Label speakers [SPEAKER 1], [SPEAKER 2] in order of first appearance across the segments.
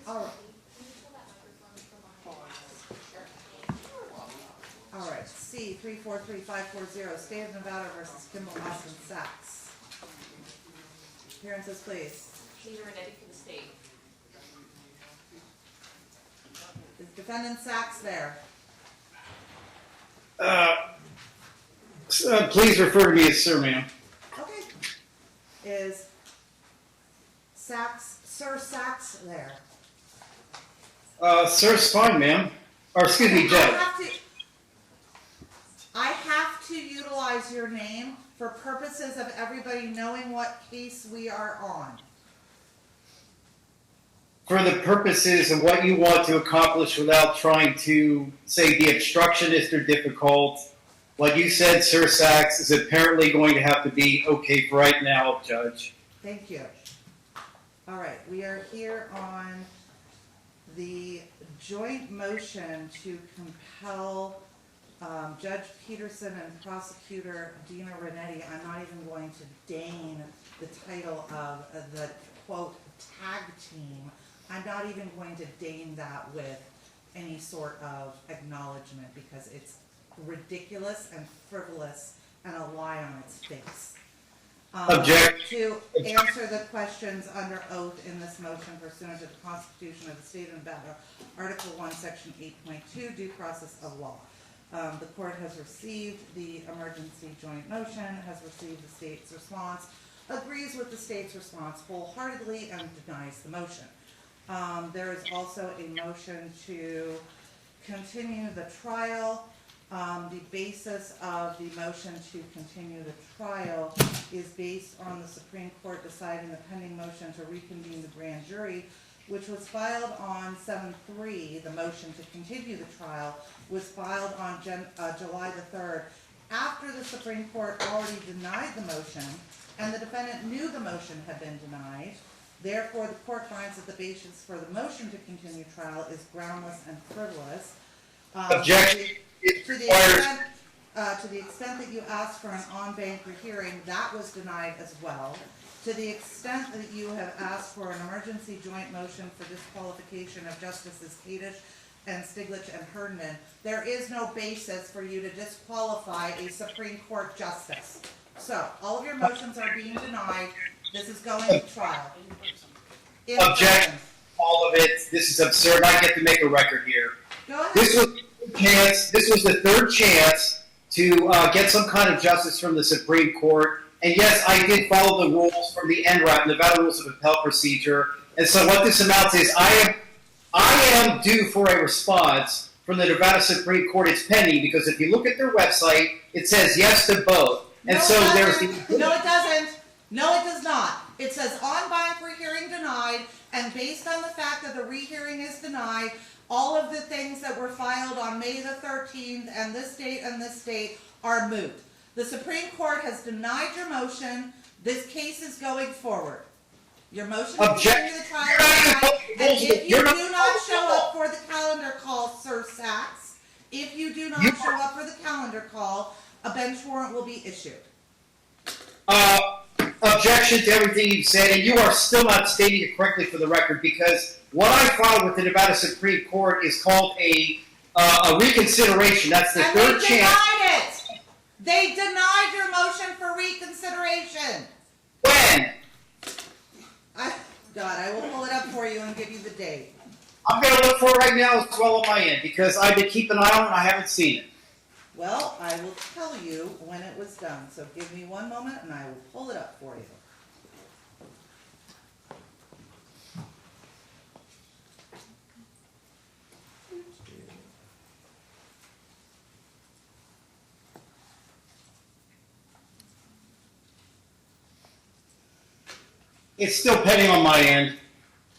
[SPEAKER 1] All right, C 343-540, State of Nevada versus Kimball Austin Sachs. Appearances, please.
[SPEAKER 2] Dena Rinetti for the state.
[SPEAKER 1] Is defendant Sachs there?
[SPEAKER 3] Please refer to me as sir, ma'am.
[SPEAKER 1] Okay. Is Sir Sachs there?
[SPEAKER 3] Sir's fine, ma'am. Or excuse me, Judge.
[SPEAKER 1] I have to utilize your name for purposes of everybody knowing what case we are on.
[SPEAKER 3] For the purposes of what you want to accomplish without trying to, say, be obstructionist or difficult, what you said, Sir Sachs, is apparently going to have to be okay for right now, Judge.
[SPEAKER 1] Thank you. All right, we are here on the joint motion to compel Judge Peterson and prosecutor Dena Rinetti. I'm not even going to deign the title of the, quote, tag team. I'm not even going to deign that with any sort of acknowledgement because it's ridiculous and frivolous and a lie on its face.
[SPEAKER 3] Object.
[SPEAKER 1] To answer the questions under oath in this motion pursuant to the Constitution of the State of Nevada, Article 1, Section 8.2, due process of law. The court has received the emergency joint motion, has received the state's response, agrees with the state's response wholeheartedly, and denies the motion. There is also a motion to continue the trial. The basis of the motion to continue the trial is based on the Supreme Court deciding the pending motion to reconvene the grand jury, which was filed on 7/3. The motion to continue the trial was filed on July the 3rd, after the Supreme Court already denied the motion, and the defendant knew the motion had been denied. Therefore, the court finds that the basis for the motion to continue trial is groundless and frivolous.
[SPEAKER 3] Objection.
[SPEAKER 1] To the extent that you asked for an en-banc rehearing, that was denied as well. To the extent that you have asked for an emergency joint motion for disqualification of Justices Kadish and Stiglitz and Herndon, there is no basis for you to disqualify a Supreme Court justice. So, all of your motions are being denied. This is going to trial.
[SPEAKER 3] Object. All of it. This is absurd. I get to make a record here.
[SPEAKER 1] Go ahead.
[SPEAKER 3] This was the third chance to get some kind of justice from the Supreme Court. And yes, I did follow the rules from the NRAP, Nevada Rules of Appellate Procedure. And so what this amounts is I am due for a response from the Nevada Supreme Court. It's pending because if you look at their website, it says yes to both. And so there's
[SPEAKER 1] No, it doesn't. No, it does not. It says en-banc rehearing denied, and based on the fact that the rehearing is denied, all of the things that were filed on May the 13th and this date are moot. The Supreme Court has denied your motion. This case is going forward. Your motion to continue the trial is denied, and if you do not show up for the calendar call, Sir Sachs, if you do not show up for the calendar call, a bench warrant will be issued.
[SPEAKER 3] Objection to everything you've said, and you are still not stating it correctly for the record, because what I filed with the Nevada Supreme Court is called a reconsideration. That's the third chance.
[SPEAKER 1] They denied it. They denied your motion for reconsideration.
[SPEAKER 3] When?
[SPEAKER 1] I will pull it up for you and give you the date.
[SPEAKER 3] I'm going to look for it right now as well on my end, because I've been keeping an eye on it and I haven't seen it.
[SPEAKER 1] Well, I will tell you when it was done, so give me one moment and I will pull it up for you.
[SPEAKER 3] It's still pending on my end.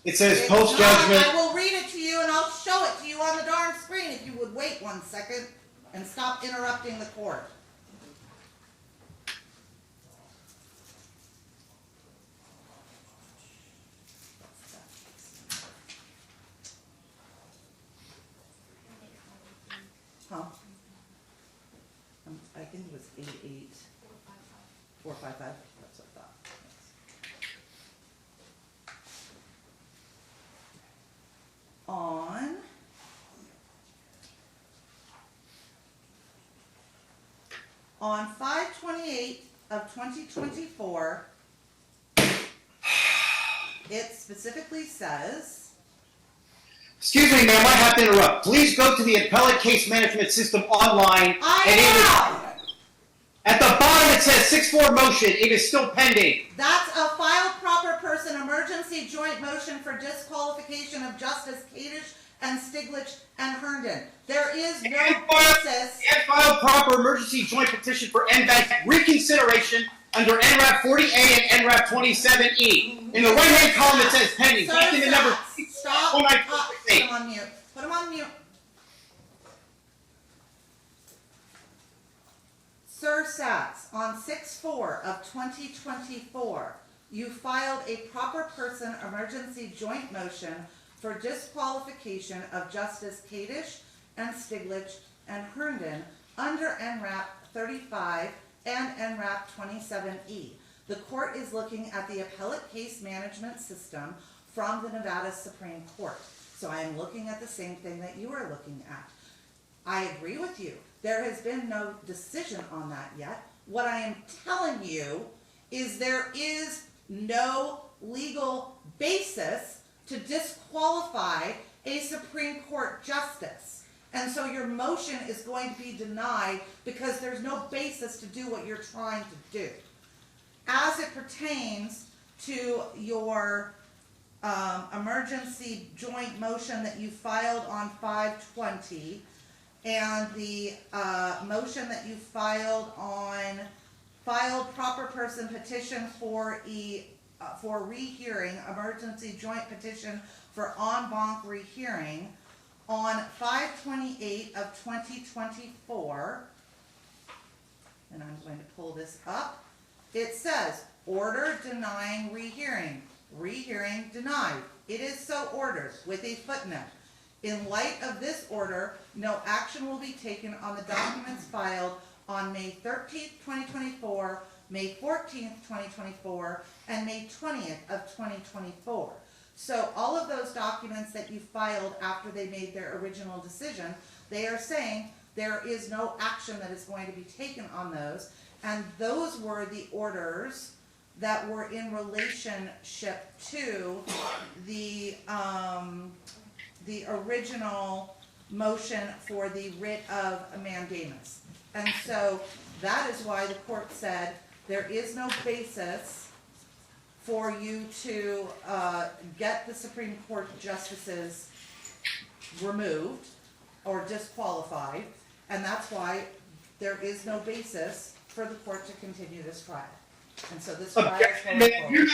[SPEAKER 3] It says post-judgment.
[SPEAKER 1] I will read it to you and I'll show it to you on the darn screen if you would wait 1 second and stop interrupting the court. Huh? I think it was 88455. That's what I thought. Yes. On 5/28 of 2024, it specifically says,
[SPEAKER 3] Excuse me, ma'am, I have to interrupt. Please go to the appellate case management system online. At the bottom it says 6-4 motion. It is still pending.
[SPEAKER 1] That's a filed proper person emergency joint motion for disqualification of Justice Kadish and Stiglich and Herndon. There is no basis.
[SPEAKER 3] And filed proper emergency joint petition for NBAC reconsideration under NRAP 40A and NRAP 27E. In the right-hand column it says pending. Document number.
[SPEAKER 1] Stop. Put him on mute. Put him on mute. Sir Sachs, on 6/4 of 2024, you filed a proper person emergency joint motion for disqualification of Justice Kadish and Stiglich and Herndon under NRAP 35 and NRAP 27E. The court is looking at the appellate case management system from the Nevada Supreme Court. So I am looking at the same thing that you are looking at. I agree with you. There has been no decision on that yet. What I am telling you is there is no legal basis to disqualify a Supreme Court justice. And so your motion is going to be denied because there's no basis to do what you're trying to do. As it pertains to your emergency joint motion that you filed on 5/20, and the motion that you filed proper person petition for rehearing, emergency joint petition for en banc rehearing on 5/28 of 2024, and I'm going to pull this up. It says, order denying rehearing. Rehearing denied. It is so ordered, with a footnote. In light of this order, no action will be taken on the documents filed on May 13th, 2024, May 14th, 2024, and May 20th of 2024. So all of those documents that you filed after they made their original decision, they are saying there is no action that is going to be taken on those, and those were the orders that were in relationship to the original motion for the writ of mandamus. And so that is why the court said there is no basis for you to get the Supreme Court justices removed or disqualified, and that's why there is no basis for the court to continue this trial. And so this trial is going forward.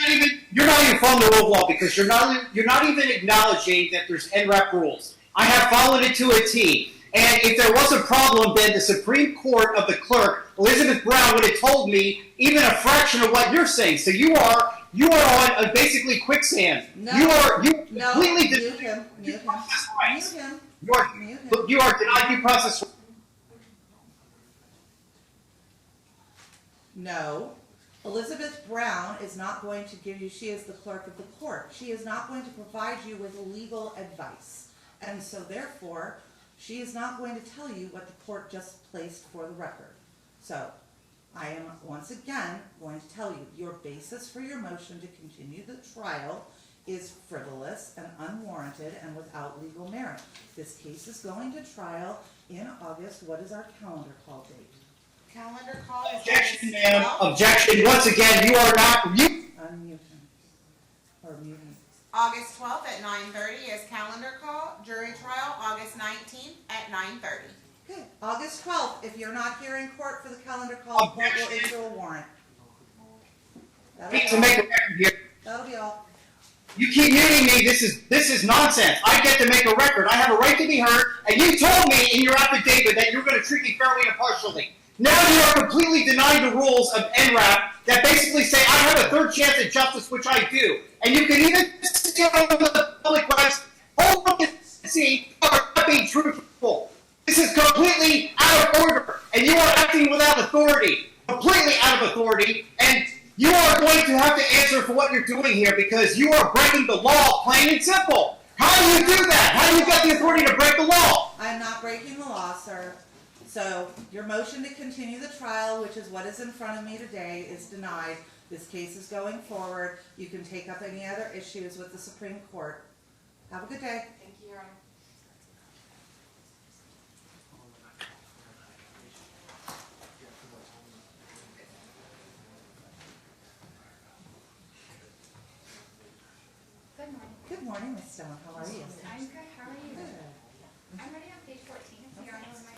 [SPEAKER 3] You're not even following the rule of law because you're not even acknowledging that there's NRAP rules. I have followed it to a T. And if there was a problem, then the Supreme Court of the clerk, Elizabeth Brown, would have told me even a fraction of what you're saying. So you are on basically quicksand.
[SPEAKER 1] No,
[SPEAKER 3] you
[SPEAKER 1] mute
[SPEAKER 3] completely
[SPEAKER 1] him.
[SPEAKER 3] You are denied due process.
[SPEAKER 1] No. Elizabeth Brown is not going to give you, she is the clerk of the court. She is not going to provide you with legal advice. And so therefore, she is not going to tell you what the court just placed for the record. So I am once again going to tell you your basis for your motion to continue the trial is frivolous and unwarranted and without legal merit. This case is going to trial in August. What is our calendar call date?
[SPEAKER 2] Calendar call is
[SPEAKER 3] Objection,
[SPEAKER 2] August
[SPEAKER 3] ma'am.
[SPEAKER 2] 12th.
[SPEAKER 3] Objection. Once again, you are not.
[SPEAKER 1] Unmute him. Or mute him.
[SPEAKER 2] August 12th at 9:30 is calendar call. Jury trial August 19th at 9:30.
[SPEAKER 1] Okay, August 12th, if you're not here in court for the calendar call, the court will issue a warrant. That'll
[SPEAKER 3] To
[SPEAKER 1] be
[SPEAKER 3] make a
[SPEAKER 1] all.
[SPEAKER 3] record here.
[SPEAKER 1] That'll be all.
[SPEAKER 3] You keep muting me. This is nonsense. I get to make a record. I have a right to be heard. And you told me in your affidavit that you were going to treat me fairly and impartially. Now you are completely denying the rules of NRAP that basically say I have a third chance at justice, which I do. And you can even steal the public rights. Hold on and see you are not being truthful. This is completely out of order, and you are acting without authority. Completely out of authority, and you are going to have to answer for what you're doing here because you are breaking the law, plain and simple. How do you do that? How do you get the authority to break the law?
[SPEAKER 1] I'm not breaking the law, sir. So your motion to continue the trial, which is what is in front of me today, is denied. This case is going forward. You can take up any other issues with the Supreme Court. Have a good day.
[SPEAKER 4] Thank you, Your Honor.
[SPEAKER 5] Good morning.
[SPEAKER 1] Good morning, Ms. Stone. How are you?
[SPEAKER 5] I'm good. How are you?
[SPEAKER 1] Good.
[SPEAKER 5] I'm ready on page 14 if Your Honor would mind